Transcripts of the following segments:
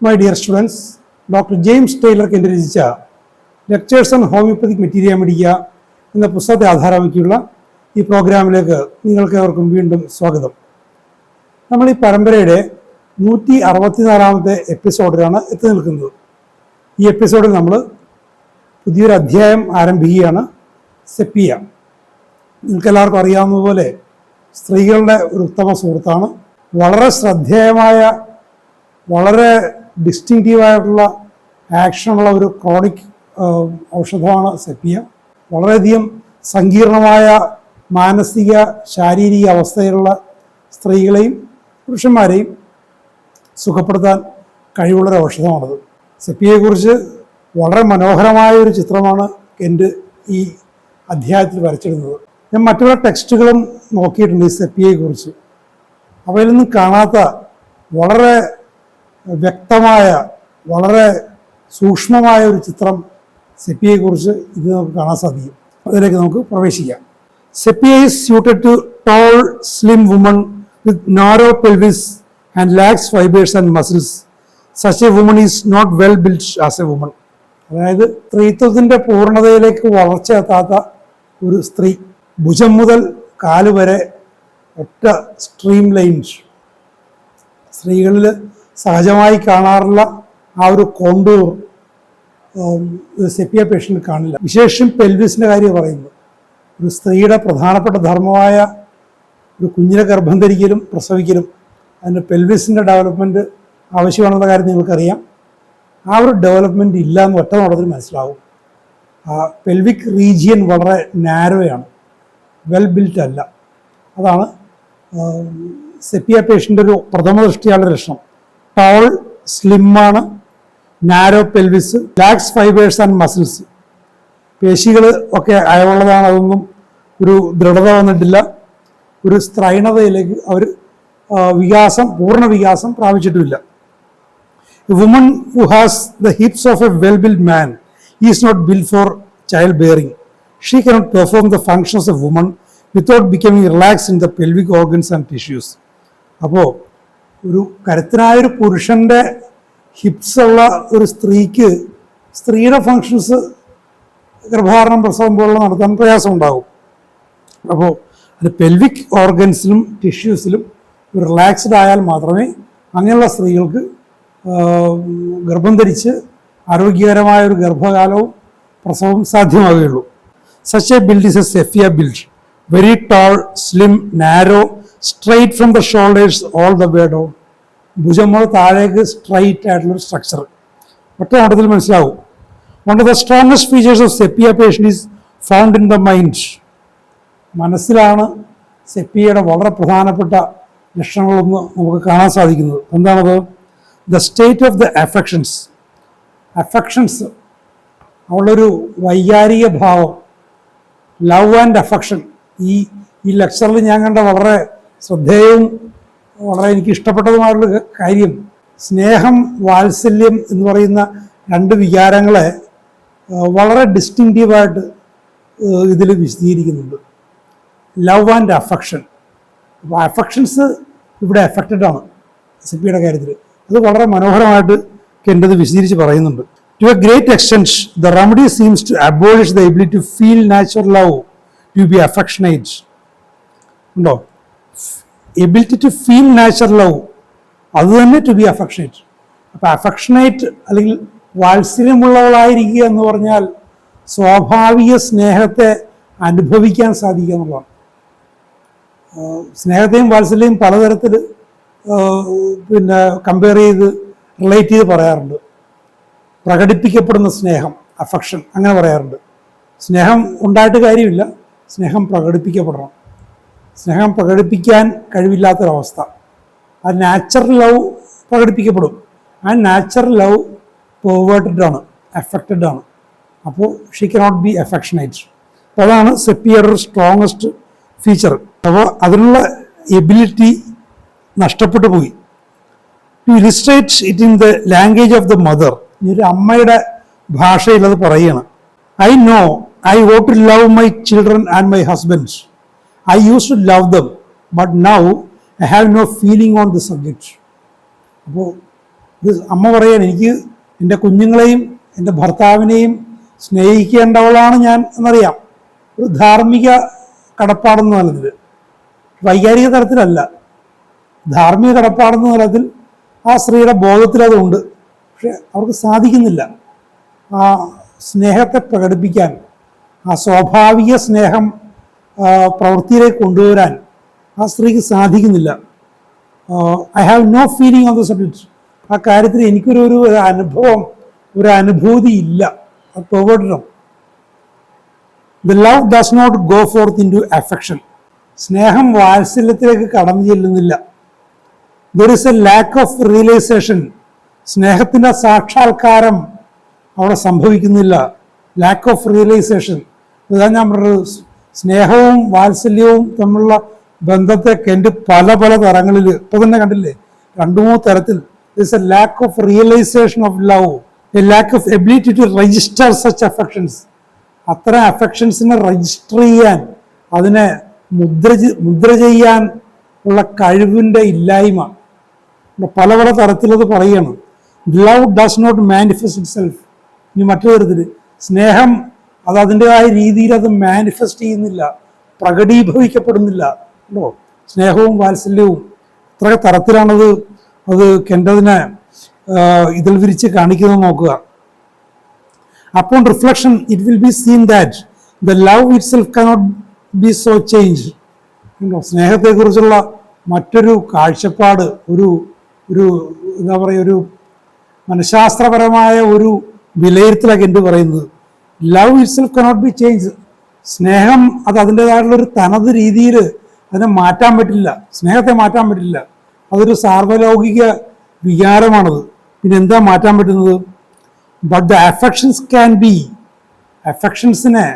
My dear students, Dr. James Taylor രചിച്ച lectures on homoeopathic മെറ്റീരിയ മെഡിക്ക എന്ന പുസ്തകത്തെ ആധാരമാക്കിയുള്ള ഈ പ്രോഗ്രാമിലേക്ക് നിങ്ങൾക്ക് ഏവർക്കും വീണ്ടും സ്വാഗതം. നമ്മൾ ഈ പരമ്പരയുടെ 164-ാമത്തെ എപ്പിസോഡിലാണ് എത്തി നിൽക്കുന്നത്. ഈ എപ്പിസോഡിൽ നമ്മൾ പുതിയൊരു അധ്യായം ആരംഭിക്കുകയാണ്. സെപ്പിയ നിങ്ങൾക്കെല്ലാവർക്കും അറിയാവുന്നതുപോലെ സ്ത്രീകളുടെ ഒരു ഉത്തമ സുഹൃത്താണ്. വളരെ ശ്രദ്ധേയമായ, വളരെ ഡിസ്റ്റിങ്റ്റീവായിട്ടുള്ള ആക്ഷനുള്ള ഒരു ക്രോണിക് ഔഷധമാണ് സെപ്പിയ. വളരെയധികം സങ്കീർണമായ മാനസിക ശാരീരിക അവസ്ഥയിലുള്ള സ്ത്രീകളെയും പുരുഷന്മാരെയും സുഖപ്പെടുത്താൻ കഴിവുള്ളൊരു ഔഷധമാണത്. സെപ്പിയെക്കുറിച്ച് വളരെ മനോഹരമായ ഒരു ചിത്രമാണ് കെൻറ്റ് ഈ അധ്യായത്തിൽ വരച്ചിടുന്നത്. ഞാൻ മറ്റുള്ള ടെക്സ്റ്റുകളും നോക്കിയിട്ടുണ്ട് ഈ സെപ്പിയെക്കുറിച്ച്. അവയിലൊന്നും കാണാത്ത വളരെ വ്യക്തമായ, വളരെ സൂക്ഷ്മമായ ഒരു ചിത്രം സെപ്പിയെക്കുറിച്ച് ഇത് നമുക്ക് കാണാൻ സാധിക്കും. അതിലേക്ക് നമുക്ക് പ്രവേശിക്കാം. Sepia is suited to tall slim woman with narrow pelvis and lax fibres and muscles. Such a woman is not well build as a woman. അതായത് സ്ത്രീത്വത്തിൻ്റെ പൂർണ്ണതയിലേക്ക് വളർച്ച എത്താത്ത ഒരു സ്ത്രീ, ഭുജം മുതൽ കാല് വരെ ഒറ്റ സ്ട്രീം ലൈൻസ്, സ്ത്രീകളിൽ സഹജമായി കാണാറുള്ള ആ ഒരു കോണ്ടൂർ സെപ്പിയ പേഷ്യൻ്റ് കാണില്ല. വിശേഷം പെൽവിസിൻ്റെ കാര്യം പറയുന്നത്, ഒരു സ്ത്രീയുടെ പ്രധാനപ്പെട്ട ധർമ്മമായ ഒരു കുഞ്ഞിനെ ഗർഭം ധരിക്കലും പ്രസവിക്കലും അതിൻ്റെ പെൽവിസിൻ്റെ ഡെവലപ്മെൻറ്റ് ആവശ്യമാണെന്ന കാര്യം നിങ്ങൾക്കറിയാം. ആ ഒരു ഡെവലപ്മെൻറ്റ് ഇല്ല എന്ന് ഒറ്റ നോട്ടത്തിൽ മനസ്സിലാവും. പെൽവിക് റീജിയൻ വളരെ നാരോയാണ്, വെൽ ബിൽറ്റ് അല്ല. അതാണ് സെപ്പിയ പേഷ്യൻ്റെ ഒരു പ്രഥമ ദൃഷ്ടിയുള്ള ലക്ഷണം. ടോൾ, സ്ലിമ്മാണ്, narrow pelvis, lax fibres and muscles. പേശികൾ ഒക്കെ അയവുള്ളതാണ്, അതൊന്നും ഒരു ദൃഢത വന്നിട്ടില്ല. ഒരു സ്ത്രൈണതയിലേക്ക് അവർ പൂർണ്ണ വികാസം പ്രാപിച്ചിട്ടുമില്ല. A woman who has the hips of a well-built man is not built for childbearing. She cannot perform the functions of a woman without becoming relaxed in the pelvic organs and tissues. അപ്പോൾ ഒരു കരുത്തനായൊരു പുരുഷൻ്റെ hips ഉള്ള ഒരു സ്ത്രീക്ക് സ്ത്രീയുടെ functions ഗർഭധാരണം, പ്രസവം പോലുള്ള നടത്താൻ പ്രയാസം ഉണ്ടാകും. അപ്പോൾ അത് പെൽവിക് ഓർഗൻസിലും ടിഷ്യൂസിലും റിലാക്സ്ഡ് ആയാൽ മാത്രമേ അങ്ങനെയുള്ള സ്ത്രീകൾക്ക് ഗർഭം ധരിച്ച് ആരോഗ്യകരമായ ഒരു ഗർഭകാലവും പ്രസവവും സാധ്യമാവുകയുള്ളൂ. Such a build is a sepia build, very tall, slim, narrow, straight from the shoulders all the way down. ഭുജം മുതൽ താഴേക്ക് സ്ട്രൈറ്റ് ആയിട്ടുള്ളൊരു സ്ട്രക്ചർ ഒറ്റ നോട്ടത്തിൽ മനസ്സിലാവും. One of the strongest features of sepia patient is found in the mind. മനസ്സിലാണ് സെപ്പിയയുടെ വളരെ പ്രധാനപ്പെട്ട ലക്ഷണങ്ങളൊന്ന് നമുക്ക് കാണാൻ സാധിക്കുന്നത്. എന്താണത്? The state of the affections, അവളൊരു വൈകാരിക ഭാവം, ലവ് ആൻഡ് അഫക്ഷൻ. ഈ ലെക്ചറിൽ ഞാൻ കണ്ട വളരെ ശ്രദ്ധേയവും വളരെ എനിക്ക് ഇഷ്ടപ്പെട്ടതുമായിട്ടുള്ള കാര്യം, സ്നേഹം, വാത്സല്യം എന്ന് പറയുന്ന രണ്ട് വികാരങ്ങളെ വളരെ ഡിസ്റ്റിങ്റ്റീവായിട്ട് ഇതിൽ വിശദീകരിക്കുന്നുണ്ട്. Love and affection. അപ്പോൾ അഫക്ഷൻസ് ഇവിടെ എഫക്റ്റഡ് ആണ് സെപ്പിയുടെ കാര്യത്തിൽ. അത് വളരെ മനോഹരമായിട്ട് കെൻറ്റ് വിശദീകരിച്ച് പറയുന്നുണ്ട്. To a great extent the remedy seems to abolish the ability to feel natural love to be affectionate. ഉണ്ടോ? Ability to feel natural love, അത് തന്നെ ടു ബി അഫക്ഷനേറ്റ്. അപ്പോൾ അഫക്ഷനേറ്റ് അല്ലെങ്കിൽ വാത്സല്യമുള്ളവളായിരിക്കുക എന്ന് പറഞ്ഞാൽ സ്വാഭാവിക സ്നേഹത്തെ അനുഭവിക്കാൻ സാധിക്കുക എന്നുള്ളതാണ്. സ്നേഹത്തെയും വാത്സല്യവും പലതരത്തിൽ കമ്പയർ ചെയ്ത് റിലേറ്റ് ചെയ്ത് പറയാറുണ്ട്. പ്രകടിപ്പിക്കപ്പെടുന്ന സ്നേഹം, അഫക്ഷൻ, അങ്ങനെ പറയാറുണ്ട്. സ്നേഹം ഉണ്ടായിട്ട് കാര്യമില്ല, സ്നേഹം പ്രകടിപ്പിക്കപ്പെടണം. സ്നേഹം പ്രകടിപ്പിക്കാൻ കഴിവില്ലാത്തൊരവസ്ഥ, ആ നാച്ചുറൽ ലവ് പ്രകടിപ്പിക്കപ്പെടും. ആ നാച്ചുറൽ ലവ് പെർവേർട്ടഡ് ആണ്, അഫക്റ്റഡ് ആണ്. അപ്പോൾ ഷീ കനോട്ട് ബി അഫക്ഷനേറ്റ്. അപ്പോൾ അതാണ് സെപ്പിയയുടെ ഒരു സ്ട്രോങ്ങസ്റ്റ് ഫീച്ചർ. അപ്പോൾ അതിനുള്ള എബിലിറ്റി നഷ്ടപ്പെട്ടു പോയി. To illustrate it in the language of the mother, ഒരു അമ്മയുടെ ഭാഷയിൽ അത് പറയുകയാണ്. I know I want to love my children and my husband. I use to love them but now I have no feeling on the subject. അപ്പോൾ ഇത് അമ്മ പറയാണ്, എനിക്ക് എൻ്റെ കുഞ്ഞുങ്ങളെയും എൻ്റെ ഭർത്താവിനെയും സ്നേഹിക്കേണ്ടവളാണ് ഞാൻ എന്നറിയാം. ഒരു ധാർമ്മിക കടപ്പാടെന്ന തലത്തിൽ, വൈകാരിക തലത്തിലല്ല, ധാർമ്മിക കടപ്പാടെന്ന തലത്തിൽ ആ സ്ത്രീയുടെ ബോധത്തിൽ അതുണ്ട്. പക്ഷെ അവർക്ക് സാധിക്കുന്നില്ല ആ സ്നേഹത്തെ പ്രകടിപ്പിക്കാൻ, ആ സ്വാഭാവിക സ്നേഹം പ്രവൃത്തിയിലേക്ക് കൊണ്ടുവരാൻ ആ സ്ത്രീക്ക് സാധിക്കുന്നില്ല. I have no feeling on the subject. ആ കാര്യത്തിൽ എനിക്കൊരു അനുഭവം, ഒരു അനുഭൂതി ഇല്ല. അത് പോകണം. The love does not go forth into affection. സ്നേഹം വാത്സല്യത്തിലേക്ക് കടന്നു ചെല്ലുന്നില്ല. There is a lack of realization. സ്നേഹത്തിൻ്റെ സാക്ഷാത്കാരം അവിടെ സംഭവിക്കുന്നില്ല. Lack of realization. ഇതാ ഞാൻ പറഞ്ഞത്, സ്നേഹവും വാത്സല്യവും തമ്മിലുള്ള ബന്ധത്തെ കെൻഡ് പല പല തരങ്ങളിൽ ഇപ്പൊ തന്നെ കണ്ടില്ലേ, 2-3 തരത്തിൽ. There's a lack of realization of love, a lack of ability to register such affections. അത്തരം അഫെക്ഷൻസിനെ രജിസ്റ്റർ ചെയ്യാൻ, അതിനെ മുദ്ര ചെയ്യാൻ ഉള്ള കഴിവിൻ്റെ ഇല്ലായ്മ പല പല തരത്തിലത് പറയുകയാണ്. Love does not manifest itself. ഇനി മറ്റു തരത്തിൽ സ്നേഹം അത് അതിൻ്റെതായ രീതിയിൽ അത് മാനിഫെസ്റ്റ് ചെയ്യുന്നില്ല, പ്രകടീഭവിക്കപ്പെടുന്നില്ല. ഉണ്ടോ? സ്നേഹവും വാത്സല്യവും എത്ര തരത്തിലാണത് കെൻഡതിനെ ഇതിൽ വിരിച്ച് കാണിക്കുന്നത് നോക്കുക. upon reflection it will be seen that the love itself cannot be so changed. സ്നേഹത്തെക്കുറിച്ചുള്ള മറ്റൊരു കാഴ്ചപ്പാട്, ഒരു എന്താ പറയുക, ഒരു മനഃശാസ്ത്രപരമായ ഒരു വിലയിരുത്തലൊക്കെ എന്ത് പറയുന്നത്, love itself cannot be change. സ്നേഹം അത് അതിൻ്റെതായിട്ടുള്ളൊരു തനത് രീതിയിൽ അതിനെ മാറ്റാൻ പറ്റില്ല, സ്നേഹത്തെ മാറ്റാൻ പറ്റില്ല. അതൊരു സാർവലൗകിക വികാരമാണത്. പിന്നെ എന്താ മാറ്റാൻ പറ്റുന്നത്? But the affections can be. അഫെക്ഷൻസിനെ,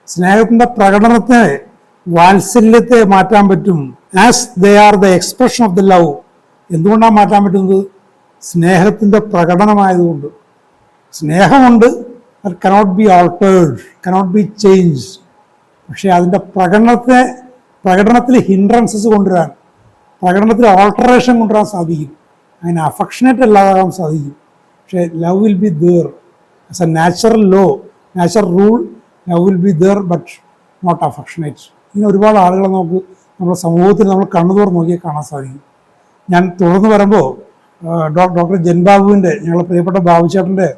സ്നേഹത്തിൻ്റെ പ്രകടനത്തെ, വാത്സല്യത്തെ മാറ്റാൻ പറ്റും. As they are the expression of the love. എന്തുകൊണ്ടാണ് മാറ്റാൻ പറ്റുന്നത്? സ്നേഹത്തിൻ്റെ പ്രകടനമായതുകൊണ്ട്. സ്നേഹമുണ്ട്, അത് cannot be altered, cannot be change. പക്ഷേ അതിൻ്റെ പ്രകടനത്തിൽ ഹിൻഡ്രൻസസ് കൊണ്ടുവരാൻ, പ്രകടനത്തിൽ ഓൾട്ടറേഷൻ കൊണ്ടുവരാൻ സാധിക്കും. അങ്ങനെ അഫക്ഷനേറ്റ് അല്ലാതാകാൻ സാധിക്കും. പക്ഷേ love will be there as a natural law, natural rule. Love will be there but not affectionate. ഇങ്ങനെ ഒരുപാട് ആളുകളെ നമുക്ക് നമ്മുടെ സമൂഹത്തിൽ നമ്മൾ കണ്ണു തുറന്ന് നോക്കിയാൽ കാണാൻ സാധിക്കും. ഞാൻ തുടർന്ന് വരുമ്പോൾ ഡോക്ടർ ജൻബാബുവിൻ്റെ, ഞങ്ങളുടെ പ്രിയപ്പെട്ട ബാബുചേട്ടൻ്റെ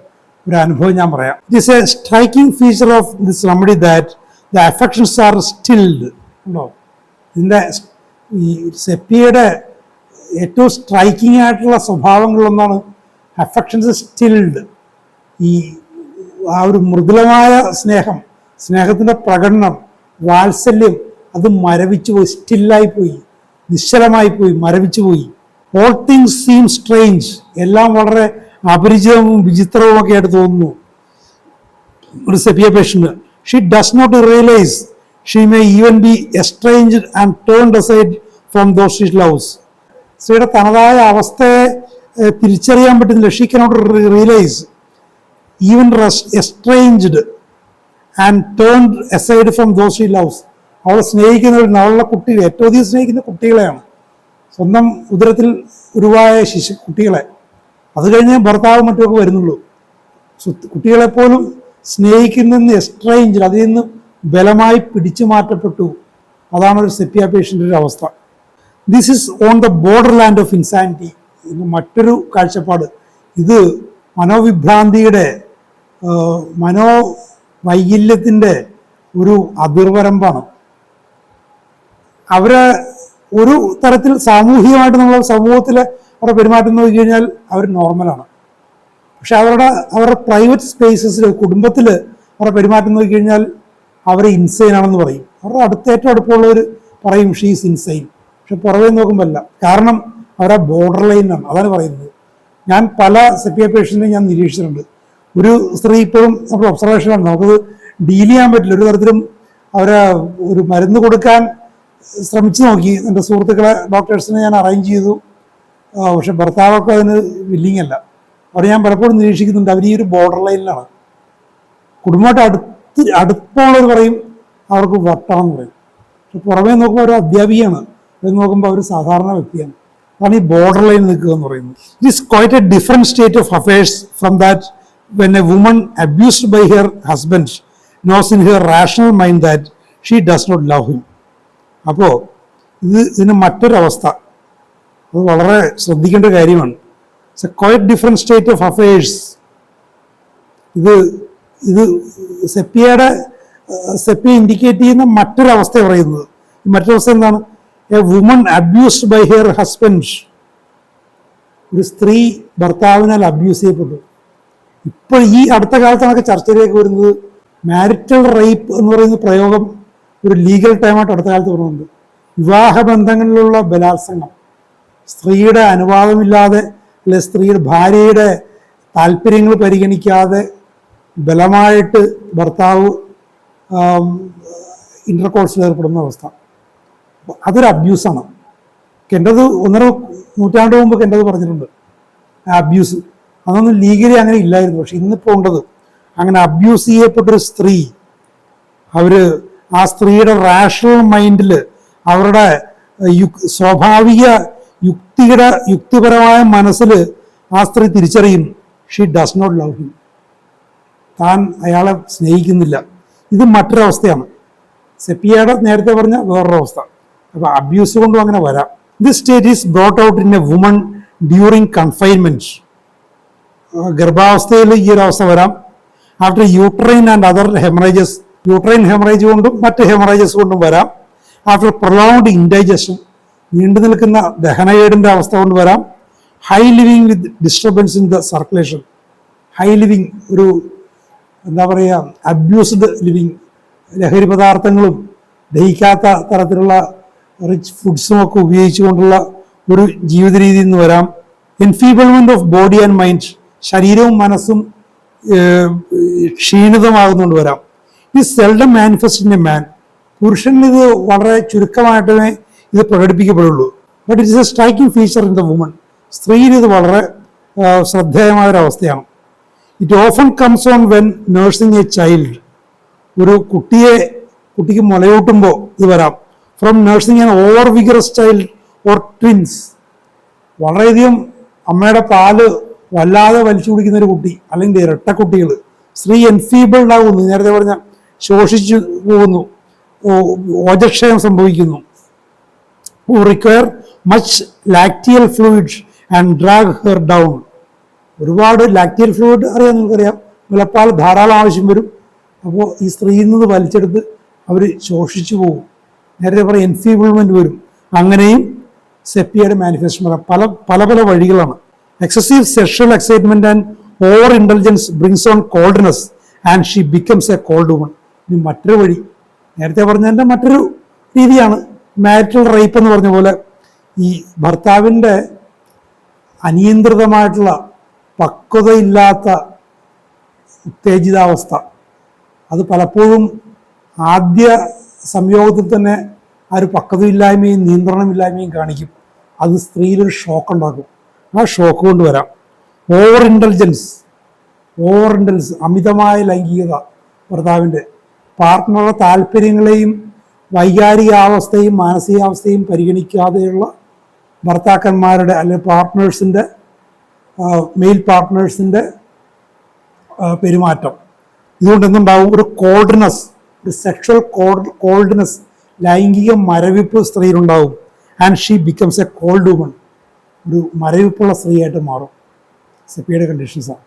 ഒരു അനുഭവം ഞാൻ പറയാം. It is a striking feature of this remedy that the affections are stilled. ഉണ്ടോ? ഇതിൻ്റെ ഈ സെപ്പിയയുടെ ഏറ്റവും സ്ട്രൈക്കിംഗ് ആയിട്ടുള്ള സ്വഭാവങ്ങളിലൊന്നാണ് അഫെക്ഷൻസ് സ്റ്റിൽഡ്. ഈ ആ ഒരു മൃദുലമായ സ്നേഹം, സ്നേഹത്തിൻ്റെ പ്രകടനം, വാത്സല്യം അത് മരവിച്ചു പോയി, സ്റ്റില്ലായിപ്പോയി, നിശ്ചലമായിപ്പോയി, മരവിച്ചു പോയി. All things seem strange. എല്ലാം വളരെ അപരിചിതവും വിചിത്രവും ഒക്കെ ആയിട്ട് തോന്നുന്നു ഒരു sepia patient. She does not realise she may even be estranged and turned aside from those she loves. സ്ത്രീയുടെ തനതായ അവസ്ഥയെ തിരിച്ചറിയാൻ പറ്റുന്നില്ല. She cannot realise even estranged and turned aside from those she loves. അവളെ സ്നേഹിക്കുന്നവർ, അവളുടെ കുട്ടികളെ, ഏറ്റവും അധികം സ്നേഹിക്കുന്ന കുട്ടികളെയാണ്, സ്വന്തം ഉദരത്തിൽ ഉരുവായ കുട്ടികളെ. അത് കഴിഞ്ഞ് ഭർത്താവ് മറ്റുമൊക്കെ വരുന്നുള്ളൂ. കുട്ടികളെപ്പോലും സ്നേഹിക്കുന്നതിന് എസ്ട്രേഞ്ച്, അതിൽ നിന്ന് ബലമായി പിടിച്ചു മാറ്റപ്പെട്ടു. അതാണ് ഒരു സെപ്പിയ പേഷ്യൻ്റെ ഒരു അവസ്ഥ. This is on the border land of insanity. ഇത് മറ്റൊരു കാഴ്ചപ്പാട്. ഇത് മനോവിഭ്രാന്തിയുടെ, മനോവൈകല്യത്തിൻ്റെ ഒരു അതിർവരമ്പാണ്. അവരെ ഒരു തരത്തിൽ സാമൂഹികമായിട്ട് നമ്മൾ സമൂഹത്തിൽ അവരുടെ പെരുമാറ്റം നോക്കി കഴിഞ്ഞാൽ അവർ നോർമലാണ്. പക്ഷെ അവരുടെ പ്രൈവറ്റ് സ്പേസസിൽ, കുടുംബത്തിൽ അവരുടെ പെരുമാറ്റം നോക്കി കഴിഞ്ഞാൽ അവർ ഇൻസൈൻ ആണെന്ന് പറയും. അവരുടെ ഏറ്റവും അടുപ്പമുള്ളവർ പറയും ഷീസ് ഇൻസൈൻ. പക്ഷെ പുറമേ നോക്കുമ്പോൾ അല്ല. കാരണം അവരെ ബോർഡർ ലൈനാണ്. അതാണ് പറയുന്നത്. ഞാൻ പല സെപ്പിയ പേഷ്യൻറ്റിനെ ഞാൻ നിരീക്ഷിച്ചിട്ടുണ്ട്. ഒരു സ്ത്രീ ഇപ്പോഴും നമ്മുടെ ഒബ്സർവേഷനാണ്, നമുക്കത് ഡീൽ ചെയ്യാൻ പറ്റില്ല. ഒരു തരത്തിലും അവരെ ഒരു മരുന്ന് കൊടുക്കാൻ ശ്രമിച്ചു നോക്കി. എൻ്റെ സുഹൃത്തുക്കളെ, ഡോക്ടേഴ്സിനെ ഞാൻ അറേഞ്ച് ചെയ്തു. പക്ഷെ ഭർത്താവൊക്കെ അതിന് വില്ലിങ് അല്ല. അവിടെ ഞാൻ പലപ്പോഴും നിരീക്ഷിക്കുന്നുണ്ട്, അവർ ഈ ഒരു ബോർഡർ ലൈനിലാണ്. കുടുംബമായിട്ട് അടുപ്പമുള്ളവർ പറയും അവർക്ക് വട്ടാണെന്ന് പറയും. പക്ഷെ പുറമേ നോക്കുമ്പോൾ അവർ അധ്യാപികയാണ്, അത് നോക്കുമ്പോൾ അവർ സാധാരണ വ്യക്തിയാണ്. അതാണ് ഈ ബോർഡർ ലൈൻ നിൽക്കുക എന്ന് പറയുന്നത്. It is quite a different state of affairs from that when a woman abused by her husband knows in her rational mind that she does not love him. അപ്പോൾ ഇതിന് മറ്റൊരവസ്ഥ, അത് വളരെ ശ്രദ്ധിക്കേണ്ട കാര്യമാണ്. It's a quite different state of affairs. ഇത് sepia indicate ചെയ്യുന്ന മറ്റൊരവസ്ഥ പറയുന്നത്. മറ്റൊരവസ്ഥ എന്താണ്? A woman abused by her husband. ഒരു സ്ത്രീ ഭർത്താവിനാൽ അബ്യൂസ് ചെയ്യപ്പെട്ടു. ഇപ്പോൾ ഈ അടുത്ത കാലത്താണ് ചർച്ചയിലേക്ക് വരുന്നത് മാരിറ്റൽ റേപ്പ് എന്ന് പറയുന്ന പ്രയോഗം ഒരു ലീഗൽ ടൈമായിട്ട് അടുത്ത കാലത്ത് വരുന്നുണ്ട്. വിവാഹബന്ധങ്ങളിലുള്ള ബലാത്സംഗം, സ്ത്രീയുടെ അനുവാദമില്ലാതെ അല്ലെ സ്ത്രീയുടെ ഭാര്യയുടെ താല്പര്യങ്ങൾ പരിഗണിക്കാതെ ബലമായിട്ട് ഭർത്താവ് ഇന്റർകോഴ്സിൽ ഏർപ്പെടുന്ന അവസ്ഥ, അതൊരു അബ്യൂസാണ്. കെൻ്റത് 1.5 നൂറ്റാണ്ട് മുമ്പ് കെൻ്റത് പറഞ്ഞിട്ടുണ്ട് അബ്യൂസ്. അതൊന്നും ലീഗലി അങ്ങനെ ഇല്ലായിരുന്നു. പക്ഷെ ഇന്നിപ്പോൾ ഉണ്ടത്. അങ്ങനെ അബ്യൂസ് ചെയ്യപ്പെട്ടൊരു സ്ത്രീ, ആ സ്ത്രീയുടെ റാഷണൽ മൈൻഡിൽ അവരുടെ സ്വാഭാവിക യുക്തിപരമായ മനസ്സിൽ ആ സ്ത്രീ തിരിച്ചറിയും she does not love him, താൻ അയാളെ സ്നേഹിക്കുന്നില്ല. ഇത് മറ്റൊരവസ്ഥയാണ്. സെപ്പിയയുടെ നേരത്തെ പറഞ്ഞ വേറൊരവസ്ഥ. അപ്പോൾ അബ്യൂസ് കൊണ്ടും അങ്ങനെ വരാം. This state is brought out in A woman during confinement. ഗർഭാവസ്ഥയിൽ ഈ ഒരു അവസ്ഥ വരാം. After uterine and other haemorrhages, uterine haemorrhage കൊണ്ടും മറ്റ് ഹെമറേജസ് കൊണ്ടും വരാം. ആഫ്റ്റർ പ്രൊലോങ്ഡ് ഇൻഡൈജഷൻ, നീണ്ടു നിൽക്കുന്ന ദഹനകേടിൻ്റെ അവസ്ഥ കൊണ്ട് വരാം. High living with disturbance in the circulation. High living, ഒരു എന്താ പറയുക, അബ്യൂസ്ഡ് ലിവിങ്, ലഹരി പദാർത്ഥങ്ങളും ദഹിക്കാത്ത തരത്തിലുള്ള റിച്ച് ഫുഡ്സും ഒക്കെ ഉപയോഗിച്ചുകൊണ്ടുള്ള ഒരു ജീവിത രീതിയിൽ നിന്ന് വരാം. Enfeeblement of body and mind, ശരീരവും മനസ്സും ക്ഷീണിതമാകുന്നുകൊണ്ട് വരാം. ഇത് seldom manifest in a man. പുരുഷനിൽ ഇത് വളരെ ചുരുക്കമായിട്ടേ ഇത് പ്രകടിപ്പിക്കപ്പെടുള്ളൂ. But it is a striking feature in the woman. സ്ത്രീയിൽ ഇത് വളരെ ശ്രദ്ധേയമായ ഒരു അവസ്ഥയാണ്. It often comes on when nursing a child. ഒരു കുട്ടിക്ക് മുലയൂട്ടുമ്പോൾ ഇത് വരാം. From nursing an over vigorous child or twins. വളരെയധികം അമ്മയുടെ പാല് വല്ലാതെ വലിച്ചു കുടിക്കുന്ന ഒരു കുട്ടി, അല്ലെങ്കിൽ ഇരട്ടക്കുട്ടികൾ. സ്ത്രീ എൻഫീബിൾഡ് ആകുന്നു, നേരത്തെ പറഞ്ഞ ശോഷിച്ചു പോകുന്നു, ഓജക്ഷയം സംഭവിക്കുന്നു. Require much lacteal fluid and drag her down. ഒരുപാട് ലാക്റ്റിയൽ ഫ്ലൂയിഡ് അറിയാം, നിങ്ങൾക്കറിയാം, മുലപ്പാൽ ധാരാളം ആവശ്യം വരും. അപ്പോൾ ഈ സ്ത്രീയിൽ നിന്ന് വലിച്ചെടുത്ത് അവർ ശോഷിച്ചു പോകും. നേരത്തെ പറയും എൻഫീബിൾമെന്റ് വരും. അങ്ങനെയും സെപ്പിയയുടെ മാനിഫെസ്റ്റേഷൻ പല വഴികളാണ്. Excessive sexual excitement and over intelligence brings on coldness and she becomes a cold woman. ഇനി മറ്റൊരു വഴി, നേരത്തെ പറഞ്ഞതിൻ്റെ മറ്റൊരു രീതിയാണ് മാരിറ്റൽ റേപ്പ് എന്ന് പറഞ്ഞ പോലെ. ഈ ഭർത്താവിൻ്റെ അനിയന്ത്രിതമായിട്ടുള്ള പക്വതയില്ലാത്ത ഉത്തേജിതാവസ്ഥ, അത് പലപ്പോഴും ആദ്യ സംയോഗത്തിൽ തന്നെ ആ ഒരു പക്വതയില്ലായ്മയും നിയന്ത്രണമില്ലായ്മയും കാണിക്കും. അത് സ്ത്രീയിലൊരു ഷോക്ക് ഉണ്ടാക്കും. ആ ഷോക്ക് കൊണ്ട് വരാം. ഓവർ ഇൻ്റലിജൻസ്, അമിതമായ ലൈംഗികത, ഭർത്താവിൻ്റെ പാർട്ട്ണറുടെ താല്പര്യങ്ങളെയും വൈകാരികാവസ്ഥയും മാനസികാവസ്ഥയും പരിഗണിക്കാതെയുള്ള ഭർത്താക്കന്മാരുടെ അല്ലെങ്കിൽ പാർട്ട്നേഴ്സിൻ്റെ മെയിൽ പാർട്ട്നേഴ്സിൻ്റെ പെരുമാറ്റം. ഇതുകൊണ്ട് എന്തുണ്ടാവും? ഒരു കോൾഡ്നെസ്, ഒരു സെക്ഷൽ കോൾഡ്നെസ്, ലൈംഗിക മരവിപ്പ് സ്ത്രീയിലുണ്ടാവും. And she becomes a cold woman. ഒരു മരവിപ്പുള്ള സ്ത്രീയായിട്ട് മാറും. സെപ്പിയുടെ കണ്ടീഷൻസാണ്.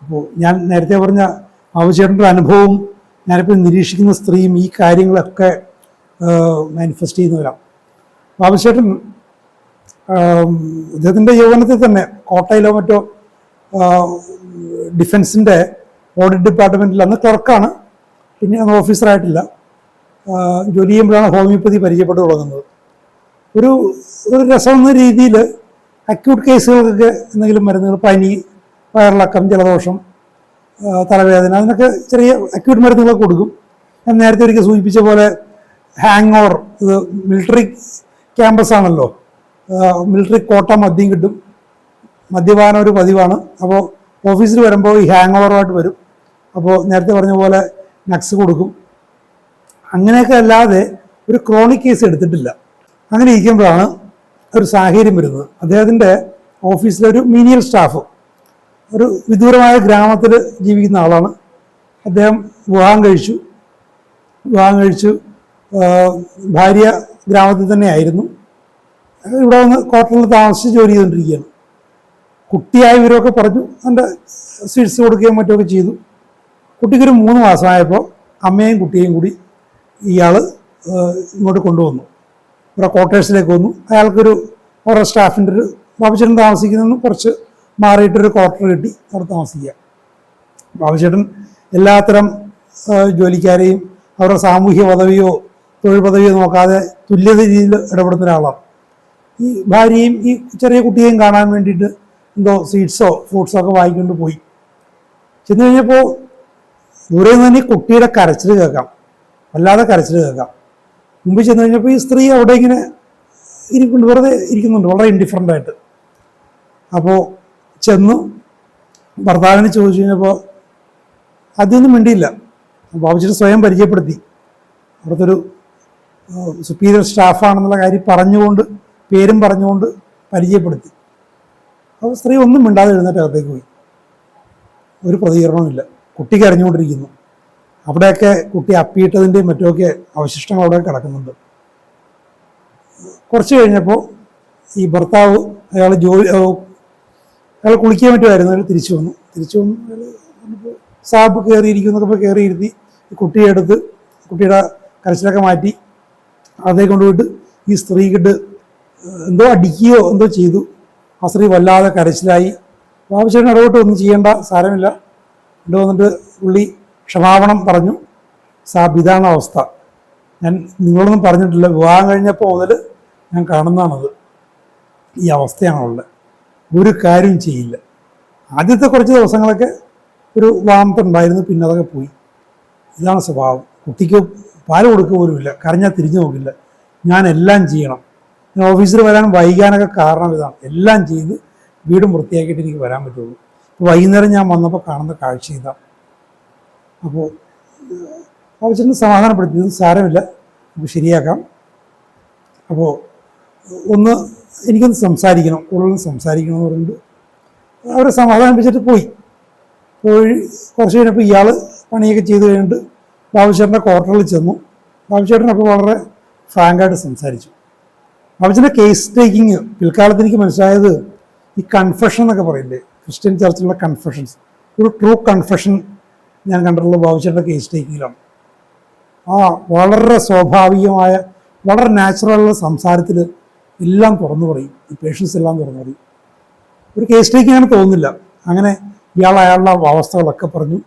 അപ്പോൾ ഞാൻ നേരത്തെ പറഞ്ഞ ബാബുചേട്ടൻ്റെ അനുഭവവും ഞാനിപ്പോൾ നിരീക്ഷിക്കുന്ന സ്ത്രീയും ഈ കാര്യങ്ങളൊക്കെ മാനിഫെസ്റ്റ് ചെയ്യുന്നവരാണ്. ബാബുചേട്ടൻ അദ്ദേഹത്തിൻ്റെ യൗവനത്തിൽ തന്നെ കോട്ടയിലോ മറ്റോ ഡിഫൻസിൻ്റെ ഓഡിറ്റ് ഡിപ്പാർട്ട്മെൻറ്റിൽ, അന്ന് ക്ലർക്കാണ്, പിന്നെ അന്ന് ഓഫീസറായിട്ടില്ല, ജോലി ചെയ്യുമ്പോഴാണ് ഹോമിയോപ്പതി പരിചയപ്പെട്ട് തുടങ്ങുന്നത്. ഒരു രസമെന്ന രീതിയിൽ അക്യൂട്ട് കേസുകൾക്കൊക്കെ എന്തെങ്കിലും മരുന്നുകൾ, പനി, വയറിളക്കം, ജലദോഷം, തലവേദന, അതിനൊക്കെ ചെറിയ അക്യൂട്ട് മരുന്നുകളൊക്കെ കൊടുക്കും. ഞാൻ നേരത്തെ ഒരിക്കൽ സൂചിപ്പിച്ച പോലെ ഹാങ് ഓവർ, ഇത് മിലിറ്ററി ക്യാമ്പസ് ആണല്ലോ, മിലിറ്ററി കോട്ട മദ്യം കിട്ടും, മദ്യപാനം ഒരു പതിവാണ്. അപ്പോൾ ഓഫീസിൽ വരുമ്പോൾ ഈ ഹാങ് ഓവറുമായിട്ട് വരും. അപ്പോൾ നേരത്തെ പറഞ്ഞ പോലെ നക്സ് കൊടുക്കും. അങ്ങനെയൊക്കെ അല്ലാതെ ഒരു ക്രോണിക് കേസ് എടുത്തിട്ടില്ല. അങ്ങനെ ഇരിക്കുമ്പോഴാണ് ഒരു സാഹചര്യം വരുന്നത്. അദ്ദേഹത്തിൻ്റെ ഓഫീസിലൊരു മീനിയൽ സ്റ്റാഫ്, ഒരു വിദൂരമായ ഗ്രാമത്തിൽ ജീവിക്കുന്ന ആളാണ് അദ്ദേഹം. വിവാഹം കഴിച്ചു. ഭാര്യ ഗ്രാമത്തിൽ തന്നെ ആയിരുന്നു. ഇവിടെ വന്ന് ക്വാർട്ടറിൽ താമസിച്ച് ജോലി ചെയ്തുകൊണ്ടിരിക്കുകയാണ്. കുട്ടിയായ ഇവരൊക്കെ പറഞ്ഞു എൻ്റെ സ്വീറ്റ്സ് കൊടുക്കുകയും മറ്റുമൊക്കെ ചെയ്തു. കുട്ടിക്കൊരു 3 മാസമായപ്പോൾ അമ്മയും കുട്ടിയെയും കൂടി ഇയാൾ ഇങ്ങോട്ട് കൊണ്ടുവന്നു. ഇവിടെ ക്വാർട്ടേഴ്സിലേക്ക് വന്നു. അയാൾക്കൊരു ഓരോ സ്റ്റാഫിൻ്റെ ഒരു ബാബുചേട്ടൻ താമസിക്കുന്നതിന് കുറച്ച് മാറിയിട്ടൊരു ക്വാർട്ടർ കിട്ടി അവിടെ താമസിക്കുക. ബാബുചേട്ടൻ എല്ലാത്തരം ജോലിക്കാരെയും അവരുടെ സാമൂഹ്യ പദവിയോ തൊഴിൽ പദവിയോ നോക്കാതെ തുല്യത രീതിയിൽ ഇടപെടുന്ന ഒരാളാണ്. ഈ ഭാര്യയും ഈ ചെറിയ കുട്ടിയെയും കാണാൻ വേണ്ടിയിട്ട് എന്തോ സ്വീറ്റ്സോ ഫ്രൂട്ട്സോ ഒക്കെ വാങ്ങിക്കൊണ്ട് പോയി. ചെന്ന് കഴിഞ്ഞപ്പോൾ ദൂരെ നിന്ന് തന്നെ ഈ കുട്ടിയുടെ കരച്ചിൽ കേൾക്കാം, വല്ലാതെ കരച്ചിൽ കേൾക്കാം. മുമ്പ് ചെന്ന് കഴിഞ്ഞപ്പോൾ ഈ സ്ത്രീ അവിടെ ഇങ്ങനെ വെറുതെ ഇരിക്കുന്നുണ്ട്, വളരെ ഇൻഡിഫറൻ്റ് ആയിട്ട്. അപ്പോൾ ചെന്ന് ഭർത്താവിനെ ചോദിച്ചു കഴിഞ്ഞപ്പോൾ അതൊന്നും മിണ്ടിയില്ല. ബാബുചേട്ടൻ സ്വയം പരിചയപ്പെടുത്തി, അവിടുത്തെ ഒരു സുപ്പീരിയർ സ്റ്റാഫാണെന്നുള്ള കാര്യം പറഞ്ഞുകൊണ്ട്, പേരും പറഞ്ഞുകൊണ്ട് പരിചയപ്പെടുത്തി. അപ്പോൾ സ്ത്രീ ഒന്നും മിണ്ടാതെ എഴുന്നേറ്റ് അകത്തേക്ക് പോയി. ഒരു പ്രതികരണവുമില്ല. കുട്ടി കരഞ്ഞുകൊണ്ടിരിക്കുന്നു. അവിടെയൊക്കെ കുട്ടി അപ്പിയിട്ടതിൻ്റെയും മറ്റുമൊക്കെ അവശിഷ്ടങ്ങൾ അവിടെ കിടക്കുന്നുണ്ട്. കുറച്ച് കഴിഞ്ഞപ്പോൾ ഈ ഭർത്താവ് അയാൾ കുളിക്കാൻ പറ്റുമായിരുന്നു. അയാൾ തിരിച്ചു വന്നു. അയാൾ സാബ് കയറിയിരിക്കുന്നൊക്കെ കയറിയിരുത്തി കുട്ടിയെ എടുത്ത് കുട്ടിയുടെ കരച്ചിലൊക്കെ മാറ്റി അതേ കൊണ്ടുപോയിട്ട് ഈ സ്ത്രീക്കിട്ട് എന്തോ അടിക്കുകയോ എന്തോ ചെയ്തു. ആ സ്ത്രീ വല്ലാതെ കരച്ചിലായി. ബാബുചേട്ടൻ ഇടപെട്ട് ഒന്നും ചെയ്യേണ്ട, സാരമില്ല. ഇവിടെ വന്നിട്ട് പുള്ളി ക്ഷമാപണം പറഞ്ഞു. സാബ്, ഇതാണ് അവസ്ഥ, ഞാൻ നിങ്ങളൊന്നും പറഞ്ഞിട്ടില്ല, വിവാഹം കഴിഞ്ഞപ്പോൾ മുതൽ ഞാൻ കാണുന്നതാണത്, ഈ അവസ്ഥയാണുള്ളത്, ഒരു കാര്യം ചെയ്യില്ല. ആദ്യത്തെ കുറച്ച് ദിവസങ്ങളൊക്കെ ഒരു വാമത്തുണ്ടായിരുന്നു, പിന്നെ അതൊക്കെ പോയി. ഇതാണ് സ്വഭാവം. കുട്ടിക്ക് പാല് കൊടുക്കുക പോലുമില്ല, കരഞ്ഞാൽ തിരിഞ്ഞു നോക്കില്ല. ഞാൻ എല്ലാം ചെയ്യണം. ഞാൻ ഓഫീസിൽ വരാൻ വൈകാനൊക്കെ കാരണം ഇതാണ്. എല്ലാം ചെയ്ത് വീടും വൃത്തിയാക്കിയിട്ട് എനിക്ക് വരാൻ പറ്റുള്ളൂ. വൈകുന്നേരം ഞാൻ വന്നപ്പോൾ കാണുന്ന കാഴ്ച ഇതാണ്. അപ്പോൾ ആവശ്യത്തിന് സമാധാനപ്പെടുത്തിയത് സാരമില്ല, നമുക്ക് ശരിയാക്കാം. അപ്പോൾ എനിക്കൊന്ന് സംസാരിക്കണം, കൂടുതലും സംസാരിക്കണം എന്ന് പറഞ്ഞിട്ട് അവരെ സമാധാനിപ്പിച്ചിട്ട് പോയി. കുറച്ച് കഴിഞ്ഞപ്പോൾ ഇയാൾ പണിയൊക്കെ ചെയ്ത് കഴിഞ്ഞിട്ട് ബാബുചേട്ടൻ്റെ ക്വാർട്ടറിൽ ചെന്നു. ബാബുചേട്ടൻ അപ്പോൾ വളരെ ഫ്രാങ്കായിട്ട് സംസാരിച്ചു. ബാബുചേട്ടൻ്റെ കേസ് ടേക്കിങ് പിൽക്കാലത്ത് എനിക്ക് മനസ്സിലായത് ഈ കൺഫെഷൻ എന്നൊക്കെ പറയില്ലേ, ക്രിസ്ത്യൻ ചർച്ചിലുള്ള കൺഫെഷൻസ്, ഒരു ട്രൂ കൺഫെഷൻ ഞാൻ കണ്ടിട്ടുള്ള ബാബുചേട്ടൻ്റെ കേസ് ടേക്കിങ്ങിലാണ്. വളരെ സ്വാഭാവികമായ, വളരെ നാച്ചുറലുള്ള സംസാരത്തിൽ എല്ലാം തുറന്നു പറയും. ഈ പേഷ്യൻസ് എല്ലാം തുറന്നു പറയും. ഒരു കേസ് ടേക്കിങ്ങാണ് തോന്നുന്നില്ല. അങ്ങനെ അയാളുടെ അവസ്ഥകളൊക്കെ പറഞ്ഞു.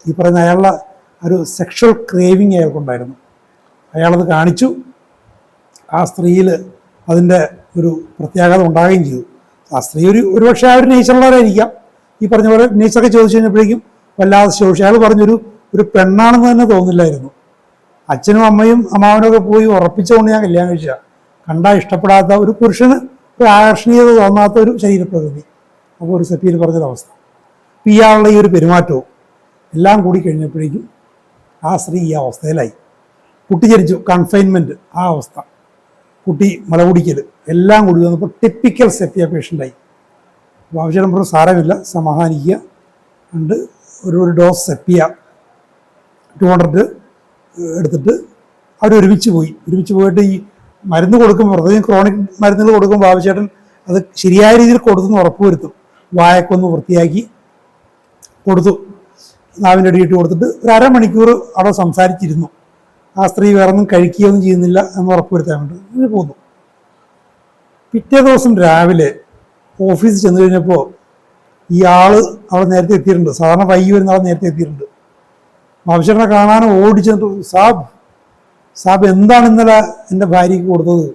ഈ പറയുന്ന അയാളുടെ ഒരു സെക്ഷൽ ക്രേവിങ് അയാൾക്കുണ്ടായിരുന്നു. അയാളത് കാണിച്ചു. ആ സ്ത്രീയിൽ അതിൻ്റെ ഒരു പ്രത്യാഘാതം ഉണ്ടാകുകയും ചെയ്തു. ആ സ്ത്രീ ഒരുപക്ഷെ ആ ഒരു നേച്ചറുള്ളവരായിരിക്കാം. ഈ പറഞ്ഞ പോലെ നേച്ചറൊക്കെ ചോദിച്ചു കഴിഞ്ഞപ്പോഴേക്കും വല്ലാതെ ശോഷിച്ചു. അയാൾ പറഞ്ഞൊരു പെണ്ണാണെന്ന് തന്നെ തോന്നില്ലായിരുന്നു. അച്ഛനും അമ്മയും അമ്മാവനൊക്കെ പോയി ഉറപ്പിച്ചുകൊണ്ട് ഞാൻ കല്യാണം കഴിച്ച, കണ്ടാൽ ഇഷ്ടപ്പെടാത്ത ഒരു പുരുഷന് ഒരു ആകർഷണീയത തോന്നാത്ത ഒരു ശരീരപ്രകൃതി. അപ്പോൾ ഒരു സെപ്പിയിൽ പറഞ്ഞൊരവസ്ഥ. ഇയാളുടെ ഈ ഒരു പെരുമാറ്റവും എല്ലാം കൂടി കഴിഞ്ഞപ്പോഴേക്കും ആ സ്ത്രീ ഈ അവസ്ഥയിലായി. കുട്ടി ജനിച്ചു, കൺഫൈൻമെൻറ്റ്, ആ അവസ്ഥ, കുട്ടി മലകുടിക്കൽ, എല്ലാം കൂടി വന്നപ്പോൾ ടിപ്പിക്കൽ സെപ്പിയ പേഷ്യൻ്റായി. അപ്പോൾ ആവശ്യം പറഞ്ഞു സാരമില്ല, സമാധാനിക്കുക. ഉണ്ട് ഒരു ഡോസ് സെപ്പിയ 200 എടുത്തിട്ട് അവരൊരുമിച്ച് പോയിട്ട് ഈ മരുന്ന് കൊടുക്കുമ്പോൾ, പ്രത്യേകം ക്രോണിക് മരുന്നുകൾ കൊടുക്കുമ്പോൾ ബാബുചേട്ടൻ അത് ശരിയായ രീതിയിൽ കൊടുത്തെന്ന് ഉറപ്പുവരുത്തും. വായക്കൊന്ന് വൃത്തിയാക്കി കൊടുത്തു, നാവിൻ്റെ അടിയിട്ട് കൊടുത്തിട്ട് ഒരു അരമണിക്കൂർ അവിടെ സംസാരിച്ചിരുന്നു. ആ സ്ത്രീ വേറെ ഒന്നും കഴിക്കുകയൊന്നും ചെയ്യുന്നില്ല എന്ന് ഉറപ്പുവരുത്താൻ വേണ്ടി ഇങ്ങനെ പോന്നു. പിറ്റേ ദിവസം രാവിലെ ഓഫീസിൽ ചെന്ന് കഴിഞ്ഞപ്പോൾ ഈ അവിടെ നേരത്തെ എത്തിയിട്ടുണ്ട്. സാധാരണ വൈകി വരുന്ന ആൾ നേരത്തെ എത്തിയിട്ടുണ്ട്. ബാബുചേട്ടനെ കാണാനും ഓടിച്ചെന്നിട്ട്, സാബ് എന്താണ് ഇന്നലെ എൻ്റെ ഭാര്യയ്ക്ക് കൊടുത്തത്?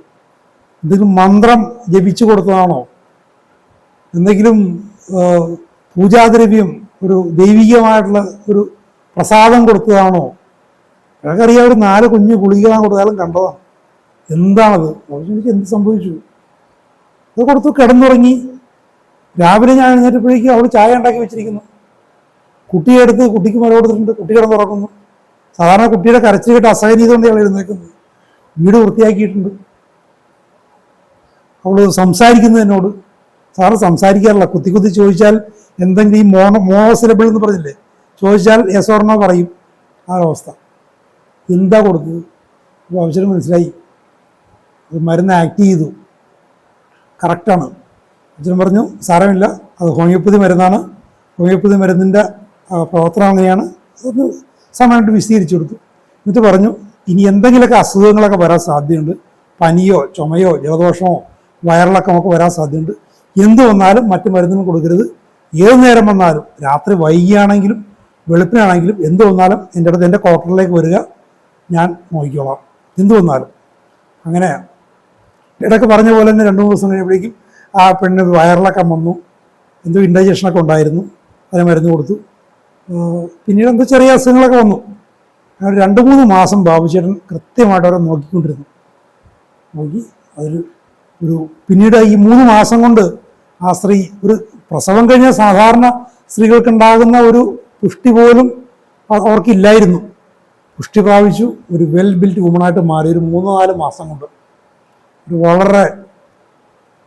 എന്തെങ്കിലും മന്ത്രം ജപിച്ചു കൊടുത്തതാണോ? എന്തെങ്കിലും പൂജാദ്രവ്യം, ഒരു ദൈവികമായിട്ടുള്ള ഒരു പ്രസാദം കൊടുത്തതാണോ? ഞങ്ങൾക്കറിയാം, ഒരു 4 കുഞ്ഞ് ഗുളിക കൊടുത്താലും കണ്ടതാണ്. എന്താണത്? എനിക്ക് എന്ത് സംഭവിച്ചു? അത് കൊടുത്തു, കിടന്നുറങ്ങി. രാവിലെ ഞാൻ എഴുന്നേറ്റപ്പോഴേക്കും അവൾ ചായ ഉണ്ടാക്കി വെച്ചിരിക്കുന്നു. കുട്ടിയെ എടുത്ത് കുട്ടിക്ക് മല കൊടുത്തിട്ടുണ്ട്. കുട്ടി കിടന്നുറങ്ങുന്നു. സാധാരണ കുട്ടിയുടെ കരച്ചിൽ കേട്ട് അസഹനീയതുകൊണ്ട് ഞങ്ങൾ എഴുന്നേക്കുന്നത്. വീട് വൃത്തിയാക്കിയിട്ടുണ്ട്. അവൾ സംസാരിക്കുന്നത് എന്നോട്. സാറ് സംസാരിക്കാറില്ല, കുത്തി കുത്തി ചോദിച്ചാൽ എന്തെങ്കിലും ഈ മോണോസിലബിൾ എന്ന് പറഞ്ഞില്ലേ, ചോദിച്ചാൽ യെസ് ഓർ നോ പറയും. ആ അവസ്ഥ. എന്താ കൊടുത്തത്? അപ്പോൾ ആവശ്യം മനസ്സിലായി, മരുന്ന് ആക്ട് ചെയ്തു, കറക്റ്റാണ്. അച്ഛൻ പറഞ്ഞു സാരമില്ല, അത് ഹോമിയോപ്പതി മരുന്നാണ്, ഹോമിയോപ്പതി മരുന്നിൻ്റെ പ്രവർത്തനം അങ്ങനെയാണ്. അത് സമയമായിട്ട് വിശദീകരിച്ചു കൊടുത്തു. എന്നിട്ട് പറഞ്ഞു ഇനി എന്തെങ്കിലുമൊക്കെ അസുഖങ്ങളൊക്കെ വരാൻ സാധ്യതയുണ്ട്, പനിയോ ചുമയോ ജലദോഷമോ വയറിളക്കമൊക്കെ വരാൻ സാധ്യതയുണ്ട്. എന്ത് വന്നാലും മറ്റു മരുന്നുകൾ കൊടുക്കരുത്. ഏത് നേരം വന്നാലും, രാത്രി വൈകിയാണെങ്കിലും വെളുപ്പിനാണെങ്കിലും എന്ത് വന്നാലും എൻ്റെ അടുത്ത് എൻ്റെ ക്വാർട്ടറിലേക്ക് വരിക, ഞാൻ നോക്കിക്കോളാം എന്ത് വന്നാലും. അങ്ങനെ ഇടയ്ക്ക് പറഞ്ഞ പോലെ തന്നെ 2-3 ദിവസം കഴിയുമ്പോഴേക്കും ആ പെണ്ണ് വയറിളക്കം വന്നു, എന്തോ ഇൻഡൈജഷനൊക്കെ ഉണ്ടായിരുന്നു, അതിന് മരുന്ന് കൊടുത്തു. പിന്നീട് എന്തോ ചെറിയ അസുഖങ്ങളൊക്കെ വന്നു. 2-3 മാസം ബാബുചേട്ടൻ കൃത്യമായിട്ട് അവരെ നോക്കിക്കൊണ്ടിരുന്നു. നോക്കി അതിൽ പിന്നീട് ഈ 3 മാസം കൊണ്ട് ആ സ്ത്രീ, ഒരു പ്രസവം കഴിഞ്ഞാൽ സാധാരണ സ്ത്രീകൾക്കുണ്ടാകുന്ന ഒരു പുഷ്ടി പോലും അവർക്കില്ലായിരുന്നു. പുഷ്ടി പ്രാപിച്ചു, ഒരു വെൽ ബിൽറ്റ് വുമണായിട്ട് മാറി ഒരു 3-4 മാസം കൊണ്ട്. ഒരു വളരെ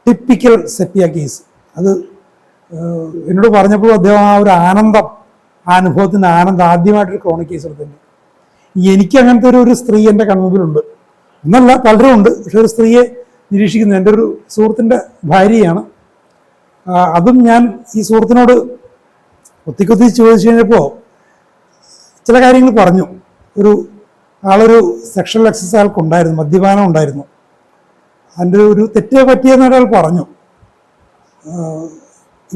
ടിപ്പിക്കൽ സെപ്പിയ കേസ്. അത് എന്നോട് പറഞ്ഞപ്പോൾ അദ്ദേഹം ആ ഒരു ആനന്ദം, ആ അനുഭവത്തിൻ്റെ ആനന്ദം, ആദ്യമായിട്ടൊരു ക്രോണിക് കേസ് എടുത്തിട്ടുണ്ട്. എനിക്ക് അങ്ങനത്തെ ഒരു സ്ത്രീ എൻ്റെ കൺമുമ്പിലുണ്ട് എന്നല്ല, പലരും ഉണ്ട്. പക്ഷെ ഒരു സ്ത്രീയെ നിരീക്ഷിക്കുന്നത് എൻ്റെ ഒരു സുഹൃത്തിൻ്റെ ഭാര്യയാണ്. അതും ഞാൻ ഈ സുഹൃത്തിനോട് കുത്തി ചോദിച്ചു കഴിഞ്ഞപ്പോൾ ചില കാര്യങ്ങൾ പറഞ്ഞു. ആളൊരു സെക്ഷൽ എക്സസൈസ് ആൾക്കുണ്ടായിരുന്നു, മദ്യപാനം ഉണ്ടായിരുന്നു. അതിൻ്റെ ഒരു തെറ്റ് പറ്റിയെന്ന് ഒരാൾ പറഞ്ഞു.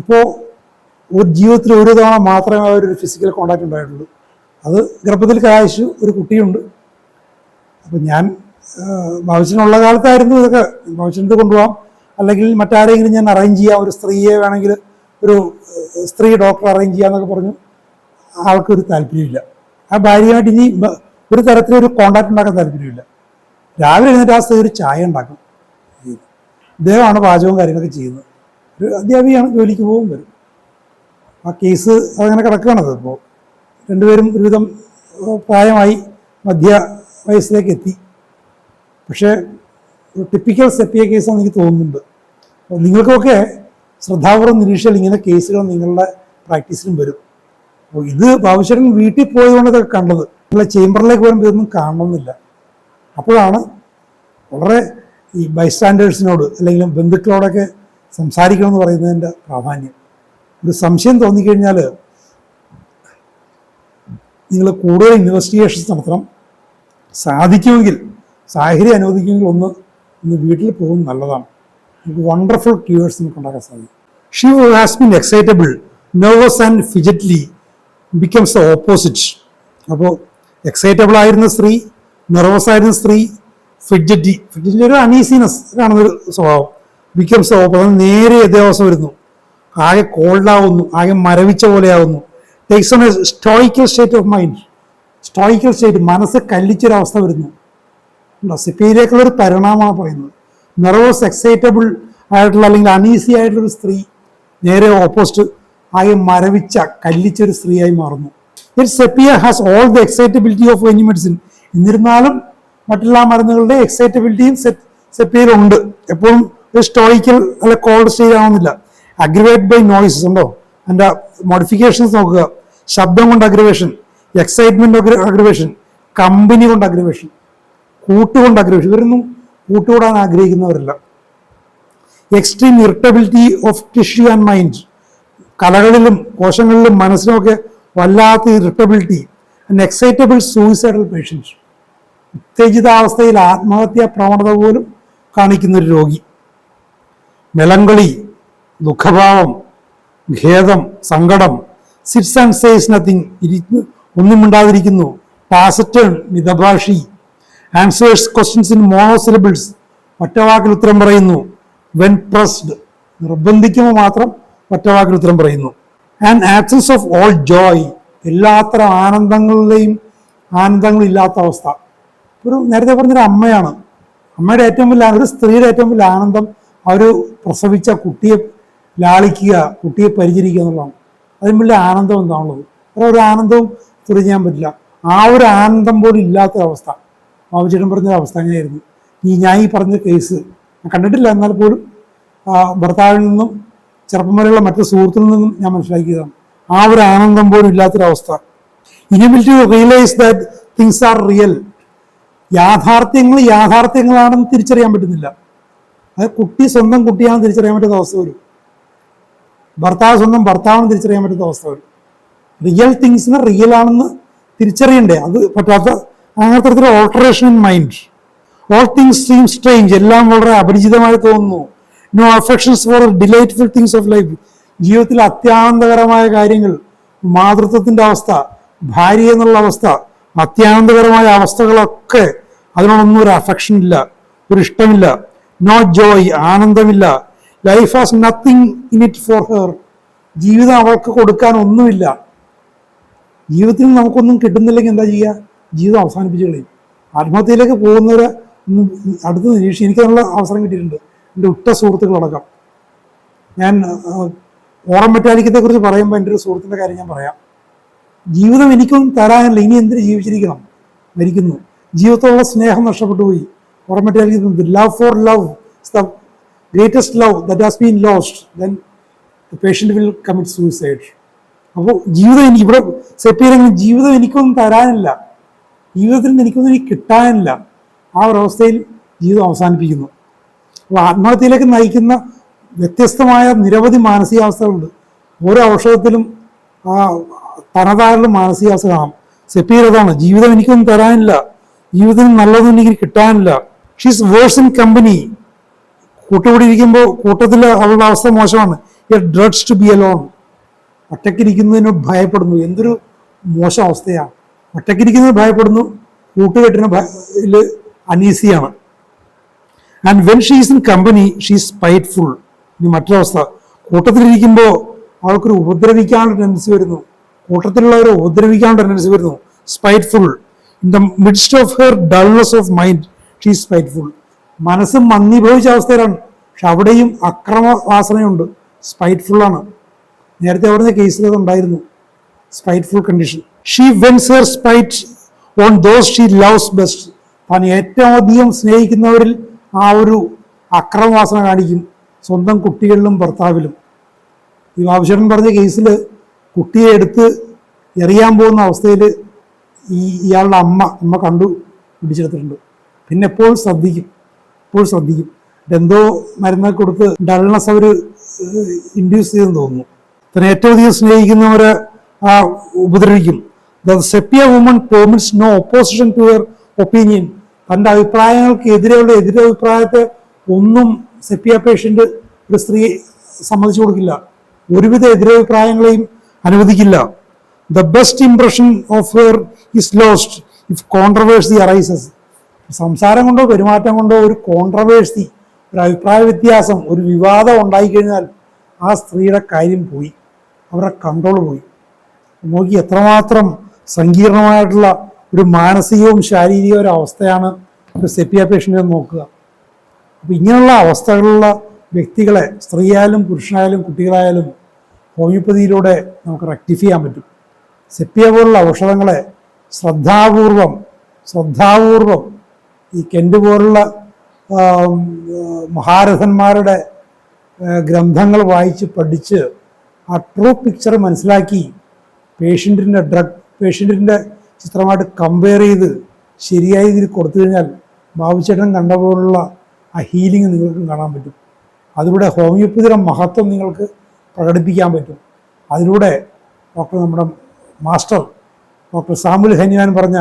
ഇപ്പോൾ ഒരു ജീവിതത്തിൽ ഒരു തവണ മാത്രമേ അവരൊരു ഫിസിക്കൽ കോണ്ടാക്ട് ഉണ്ടായിട്ടുള്ളൂ. അത് ഗർഭത്തിൽ കാഴ്ച ഒരു കുട്ടിയുണ്ട്. അപ്പം ഞാൻ ഭവിഷ്യനുള്ള കാലത്തായിരുന്നു ഇതൊക്കെ. ഭവിഷ്യത്ത് കൊണ്ടുപോകാം, അല്ലെങ്കിൽ മറ്റാരെങ്കിലും ഞാൻ അറേഞ്ച് ചെയ്യാം, ഒരു സ്ത്രീയെ വേണമെങ്കിൽ ഒരു സ്ത്രീ ഡോക്ടർ അറേഞ്ച് ചെയ്യാമെന്നൊക്കെ പറഞ്ഞു. ആൾക്കൊരു താല്പര്യമില്ല. ആ ഭാര്യയുമായിട്ട് ഇനി ഒരു തരത്തിലൊരു കോണ്ടാക്ട് ഉണ്ടാക്കാൻ താല്പര്യമില്ല. രാവിലെ എഴുന്നേറ്റ് ആ സ്ത്രീ ഒരു ചായ ഉണ്ടാക്കും. ഇദ്ദേഹമാണ് പാചകവും കാര്യങ്ങളൊക്കെ ചെയ്യുന്നത്. ഒരു അധ്യാപികയാണ്, ജോലിക്ക് പോകും വരും. ആ കേസ് അതങ്ങനെ കിടക്കുകയാണത്. ഇപ്പോൾ രണ്ടുപേരും ഒരുവിധം പ്രായമായി, മധ്യ വയസ്സിലേക്ക് എത്തി. പക്ഷേ ഒരു ടിപ്പിക്കൽ സെപ്പിയ കേസാണെന്ന് എനിക്ക് തോന്നുന്നുണ്ട്. അപ്പോൾ നിങ്ങൾക്കൊക്കെ ശ്രദ്ധാപൂർവ്വം നിരീക്ഷിച്ചാൽ ഇങ്ങനെ കേസുകൾ നിങ്ങളുടെ പ്രാക്ടീസിലും വരും. അപ്പോൾ ഇത് ബാബുശ്ശേരൻ വീട്ടിൽ പോയതുകൊണ്ട് ഇതൊക്കെ കണ്ടത്. നിങ്ങളെ ചേംബറിലേക്ക് വരുമ്പോൾ ഇതൊന്നും കാണണമെന്നില്ല. അപ്പോഴാണ് വളരെ ഈ ബൈസ്റ്റാൻഡേഴ്സിനോട് അല്ലെങ്കിൽ ബന്ധുക്കളോടൊക്കെ സംസാരിക്കണമെന്ന് പറയുന്നതിൻ്റെ പ്രാധാന്യം. ഒരു സംശയം തോന്നിക്കഴിഞ്ഞാൽ നിങ്ങൾ കൂടുതൽ ഇൻവെസ്റ്റിഗേഷൻസ് നടത്തണം. സാധിക്കുമെങ്കിൽ, സാഹചര്യം അനുവദിക്കുമെങ്കിൽ ഒന്ന് വീട്ടിൽ പോകുന്നത് നല്ലതാണ്. നമുക്ക് വണ്ടർഫുൾ ക്യൂവേഴ്സ് നമുക്ക് ഉണ്ടാക്കാൻ സാധിക്കും. She has been excitable, nervous and ഫിജറ്റ്ലി ബിക്കംസ് ദ ഓപ്പോസിറ്റ്. അപ്പോൾ എക്സൈറ്റബിൾ ആയിരുന്ന സ്ത്രീ, നെർവസ് ആയിരുന്ന സ്ത്രീ, ഫിഡ്ജറ്റി ഒരു അനീസിനെസ് കാണുന്നൊരു സ്വഭാവം, ബിക്കംസ് ദ ഓപ്പോസിറ്റ്. നേരെ എതിരെ അവസ്ഥ വരുന്നു, ആകെ കോൾഡാവുന്നു, ആകെ മരവിച്ച പോലെയാവുന്നു. Takes on a stoical state of mind. Stoical state, മനസ്സ് കല്ലിച്ചൊരവസ്ഥ വരുന്നു. സിപ്പിയിലേക്കുള്ളൊരു പരിണാമമാണ് പറയുന്നത്. നെർവസ് എക്സൈറ്റബിൾ ആയിട്ടുള്ള അല്ലെങ്കിൽ അനീസി ആയിട്ടുള്ളൊരു സ്ത്രീ നേരെ ഓപ്പോസിറ്റ്, ആകെ മരവിച്ച കല്ലിച്ചൊരു സ്ത്രീയായി മാറുന്നു. Sepia has all the excitability of any medicine. എന്നിരുന്നാലും മറ്റുള്ള മരുന്നുകളുടെ എക്സൈറ്റബിലിറ്റിയും സെപ്പിയയിലുണ്ട്. എപ്പോഴും ഒരു സ്റ്റോയിക്കൽ അല്ല കോൾഡ് സ്റ്റേജ് ആവുന്നില്ല. അഗ്രിവേറ്റ് ബൈ നോയ്സസ് ഉണ്ടോ, അതിൻ്റെ മോഡിഫിക്കേഷൻസ് നോക്കുക. ശബ്ദം കൊണ്ട് അഗ്രിവേഷൻ, എക്സൈറ്റ്മെന്റ് അഗ്രിവേഷൻ, കമ്പനി കൊണ്ട് അഗ്രിവേഷൻ, കൂട്ടുകൊണ്ട് അഗ്രിവേഷൻ. ഇവരൊന്നും കൂട്ടുകൂടാൻ ആഗ്രഹിക്കുന്നവരല്ല. Extreme irritability of tissue and mind. കലകളിലും കോശങ്ങളിലും മനസ്സിലുമൊക്കെ വല്ലാത്ത irritability. And excitable suicidal patients. ഉത്തേജിതാവസ്ഥയിൽ ആത്മഹത്യാ പ്രവണത പോലും കാണിക്കുന്നൊരു രോഗി. മെലങ്കളി, ദുഃഖഭാവം, ഖേദം, സങ്കടം. Sits and says nothing. ഒന്നും മിണ്ടാതിരിക്കുന്നു. ടാസിറ്റേൺ, മിതഭാഷി. Answers questions in monosyllables. ഒറ്റവാക്കിൽ ഉത്തരം പറയുന്നു. വെൻ പ്രസ്ഡ്, നിർബന്ധിക്കുമ്പോൾ മാത്രം ഒറ്റവാക്കിൽ ഉത്തരം പറയുന്നു. And absence of all joy. എല്ലാത്തരം ആനന്ദങ്ങളില്ലാത്ത അവസ്ഥ. ഒരു നേരത്തെ പറഞ്ഞൊരു അമ്മയാണ്. അമ്മയുടെ ഏറ്റവും വലിയ, ഒരു സ്ത്രീയുടെ ഏറ്റവും വലിയ ആനന്ദം അവർ പ്രസവിച്ച കുട്ടിയെ ലാളിക്കുക, കുട്ടിയെ പരിചരിക്കുക എന്നുള്ളതാണ്. അതിന് വലിയ ആനന്ദം എന്താണുള്ളത്? ഒരു ആനന്ദവും തുറഞ്ഞാൻ പറ്റില്ല. ആ ഒരു ആനന്ദം പോലും ഇല്ലാത്തൊരവസ്ഥ ബാബുചേട്ടൻ പറഞ്ഞൊരവസ്ഥ അങ്ങനെയായിരുന്നു. ഞാൻ ഈ പറഞ്ഞ കേസ് കണ്ടിട്ടില്ല, എന്നാൽ പോലും ഭർത്താവിൽ നിന്നും ചെറുപ്പം വരെയുള്ള മറ്റു സുഹൃത്തിൽ നിന്നും ഞാൻ മനസ്സിലാക്കിയതാണ്. ആ ഒരു ആനന്ദം പോലും ഇല്ലാത്തൊരവസ്ഥ. Inability to realise that things are real. യാഥാർത്ഥ്യങ്ങൾ യാഥാർത്ഥ്യങ്ങളാണെന്ന് തിരിച്ചറിയാൻ പറ്റുന്നില്ല. അത് കുട്ടി സ്വന്തം കുട്ടിയാണെന്ന് തിരിച്ചറിയാൻ പറ്റുന്ന അവസ്ഥ വരും. ഭർത്താവ് സ്വന്തം ഭർത്താവെന്ന് തിരിച്ചറിയാൻ പറ്റുന്ന അവസ്ഥ വരും. റിയൽ തിങ്സിന് റിയൽ ആണെന്ന് തിരിച്ചറിയണ്ടേ, അത് പറ്റാത്ത അങ്ങനത്തെ ഒരു alteration in mind. All things seem strange. എല്ലാം വളരെ അപരിചിതമായി തോന്നുന്നു. No affections for delightful things of life. ജീവിതത്തിൽ അത്യാനന്ദകരമായ കാര്യങ്ങൾ, മാതൃത്വത്തിന്റെ അവസ്ഥ, ഭാര്യ എന്നുള്ള അവസ്ഥ, അത്യാനന്ദകരമായ അവസ്ഥകളൊക്കെ, അതിനോടൊന്നും ഒരു അഫെക്ഷൻ ഇല്ല, ഒരു ഇഷ്ടമില്ല. നോ ജോയ്, ആനന്ദമില്ല. Life has nothing in it for her. ജീവിതം അവൾക്ക് കൊടുക്കാൻ ഒന്നുമില്ല. ജീവിതത്തിൽ നമുക്കൊന്നും കിട്ടുന്നില്ലെങ്കിൽ എന്താ ചെയ്യുക? ജീവിതം അവസാനിപ്പിച്ച് കളയും. ആത്മഹത്യയിലേക്ക് പോകുന്നവരെ അടുത്ത് നിരീക്ഷിച്ച് എനിക്കതിനുള്ള അവസരം കിട്ടിയിട്ടുണ്ട്, എൻ്റെ ഉറ്റ സുഹൃത്തുക്കളടക്കം. ഞാൻ ഓറം മെറ്റാലിക്കത്തെ കുറിച്ച് പറയുമ്പോൾ എൻ്റെ ഒരു സുഹൃത്തിൻ്റെ കാര്യം ഞാൻ പറയാം. ജീവിതം എനിക്കൊന്നും തരാനില്ല, ഇനി എന്തിനു ജീവിച്ചിരിക്കണം, മരിക്കുന്നു. ജീവിതത്തോടുള്ള സ്നേഹം നഷ്ടപ്പെട്ടു പോയി. Aurum Metallica, love for love is the greatest love that has been lost, then the patient will commit suicide. അപ്പോൾ ജീവിതം എനിക്ക് ഇവിടെ സെപ്പിയിലെങ്കിലും ജീവിതം എനിക്കൊന്നും തരാനില്ല, ജീവിതത്തിൽ നിന്ന് എനിക്കൊന്നും എനിക്ക് കിട്ടാനില്ല. ആ ഒരവസ്ഥയിൽ ജീവിതം അവസാനിപ്പിക്കുന്നു. അപ്പോൾ ആത്മഹത്യയിലേക്ക് നയിക്കുന്ന വ്യത്യസ്തമായ നിരവധി മാനസികാവസ്ഥകളുണ്ട്. ഓരോ ഔഷധത്തിലും തനതായുള്ള മാനസികാവസ്ഥ കാണാം. സെപ്പീരതാണ്, ജീവിതം എനിക്കൊന്നും തരാനില്ല, ജീവിതത്തിന് നല്ലതൊന്നും എനിക്ക് കിട്ടാനില്ല. She's worse in company. കൂട്ടുകൂടിയിരിക്കുമ്പോൾ കൂട്ടത്തിൽ അവളുടെ അവസ്ഥ മോശമാണ്. Dreads to be alone. ഒറ്റയ്ക്കിരിക്കുന്നതിന് ഭയപ്പെടുന്നു. എന്തൊരു മോശം അവസ്ഥയാണ്. ഒറ്റയ്ക്കിരിക്കുന്നതിന് ഭയപ്പെടുന്നു, കൂട്ടുകെട്ടിന് അനീസിയാണ്. And when she's in company she's spiteful. ഇനി മറ്റൊരവസ്ഥ, കൂട്ടത്തിലിരിക്കുമ്പോൾ അവൾക്കൊരു ഉപദ്രവിക്കാനുള്ള ടെൻഡൻസി വരുന്നു, കൂട്ടത്തിലുള്ളവരെ ഉപദ്രവിക്കാനുള്ള ടെൻഡൻസി വരുന്നു. Spiteful. In the midst of her dullness of mind she's spiteful. മനസ്സ് മന്ദീഭവിച്ച അവസ്ഥയിലാണ്, പക്ഷെ അവിടെയും അക്രമവാസനയുണ്ട്. സ്പൈറ്റ്ഫുള്ളാണ്. നേരത്തെ അവിടുന്ന് കേസിൽ ഉണ്ടായിരുന്നു spiteful condition. She vents her spite on those she loves best. താൻ ഏറ്റവും അധികം സ്നേഹിക്കുന്നവരിൽ ആ ഒരു അക്രമവാസന കാണിക്കും, സ്വന്തം കുട്ടികളിലും ഭർത്താവിലും. ഈ ബാബുശേട്ടൻ പറഞ്ഞ കേസിൽ കുട്ടിയെ എടുത്ത് എറിയാൻ പോകുന്ന അവസ്ഥയിൽ ഇയാളുടെ അമ്മ കണ്ടു പിടിച്ചെടുത്തിട്ടുണ്ട്. പിന്നെ എപ്പോഴും ശ്രദ്ധിക്കും. എന്തോ മരുന്നൊക്കെ കൊടുത്ത് ഡൾനെസ് അവർ ഇൻഡ്യൂസ് ചെയ്തെന്ന് തോന്നുന്നു. തന്നെ ഏറ്റവും അധികം സ്നേഹിക്കുന്നവരെ ഉപദ്രവിക്കും. The sepia woman permits no opposition to her opinion. തൻ്റെ അഭിപ്രായങ്ങൾക്ക് എതിരെയുള്ള എതിരഭിപ്രായത്തെ ഒന്നും സെപ്പിയ പേഷ്യൻ്റ് ഒരു സ്ത്രീ സമ്മതിച്ചു കൊടുക്കില്ല. ഒരുവിധ എതിരഭിപ്രായങ്ങളെയും അനുവദിക്കില്ല. The best impression of her is lost if controversy arises. സംസാരം കൊണ്ടോ പെരുമാറ്റം കൊണ്ടോ ഒരു കോൺട്രവേഴ്സി, ഒരു അഭിപ്രായ വ്യത്യാസം, ഒരു വിവാദം ഉണ്ടായിക്കഴിഞ്ഞാൽ ആ സ്ത്രീയുടെ കാര്യം പോയി, അവരുടെ കൺട്രോൾ പോയി. നോക്കി എത്രമാത്രം സങ്കീർണമായിട്ടുള്ള ഒരു മാനസികവും ശാരീരികവും ഒരു അവസ്ഥയാണ് ഒരു സെപ്പിയ പേഷ്യൻ്റ് നോക്കുക. അപ്പോൾ ഇങ്ങനെയുള്ള അവസ്ഥകളുള്ള വ്യക്തികളെ, സ്ത്രീയായാലും പുരുഷനായാലും കുട്ടികളായാലും, ഹോമിയോപ്പതിയിലൂടെ നമുക്ക് റെക്ടിഫൈ ചെയ്യാൻ പറ്റും. സെപ്പിയ പോലുള്ള ഔഷധങ്ങളെ ശ്രദ്ധാപൂർവം ഈ കെൻഡ് പോലുള്ള മഹാരഥന്മാരുടെ ഗ്രന്ഥങ്ങൾ വായിച്ച് പഠിച്ച് ആ ട്രൂ പിക്ചർ മനസ്സിലാക്കി പേഷ്യൻറ്റിൻ്റെ ചിത്രമായിട്ട് കമ്പയർ ചെയ്ത് ശരിയായ രീതിയിൽ കൊടുത്തു കഴിഞ്ഞാൽ ബാബുചേട്ടൻ കണ്ട പോലുള്ള ആ ഹീലിംഗ് നിങ്ങൾക്ക് കാണാൻ പറ്റും. അതിലൂടെ ഹോമിയോപ്പതിയുടെ മഹത്വം നിങ്ങൾക്ക് പ്രകടിപ്പിക്കാൻ പറ്റും. അതിലൂടെ നമ്മുടെ മാസ്റ്റർ ഡോക്ടർ സാമുൽ ഹനിയാൻ പറഞ്ഞ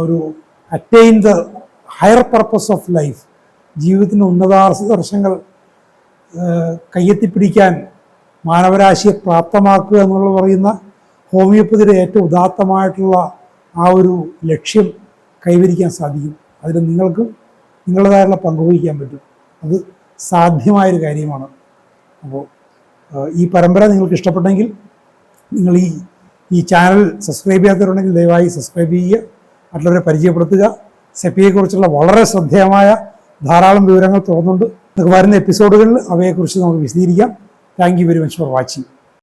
ഒരു attain the higher purpose of life, ജീവിതത്തിൻ്റെ ഉന്നതാദർശങ്ങൾ കയ്യെത്തിപ്പിടിക്കാൻ മാനവരാശിയെ പ്രാപ്തമാക്കുക എന്നുള്ള പറയുന്ന ഹോമിയോപ്പതിയുടെ ഏറ്റവും ഉദാത്തമായിട്ടുള്ള ആ ഒരു ലക്ഷ്യം കൈവരിക്കാൻ സാധിക്കും. അതിൽ നിങ്ങൾക്കും നിങ്ങളുടേതായുള്ള പങ്കുവഹിക്കാൻ പറ്റും. അത് സാധ്യമായൊരു കാര്യമാണ്. അപ്പോൾ ഈ പരമ്പര നിങ്ങൾക്ക് ഇഷ്ടപ്പെട്ടെങ്കിൽ നിങ്ങൾ ഈ ചാനൽ സബ്സ്ക്രൈബ് ചെയ്യാത്തവരുണ്ടെങ്കിൽ ദയവായി സബ്സ്ക്രൈബ് ചെയ്യുക, മറ്റുള്ളവരെ പരിചയപ്പെടുത്തുക. സെപ്പിയെക്കുറിച്ചുള്ള വളരെ ശ്രദ്ധേയമായ ധാരാളം വിവരങ്ങൾ തുറന്നുണ്ട്. വരുന്ന എപ്പിസോഡുകളിൽ അവയെക്കുറിച്ച് നമുക്ക് വിശദീകരിക്കാം. Thank you very much for watching.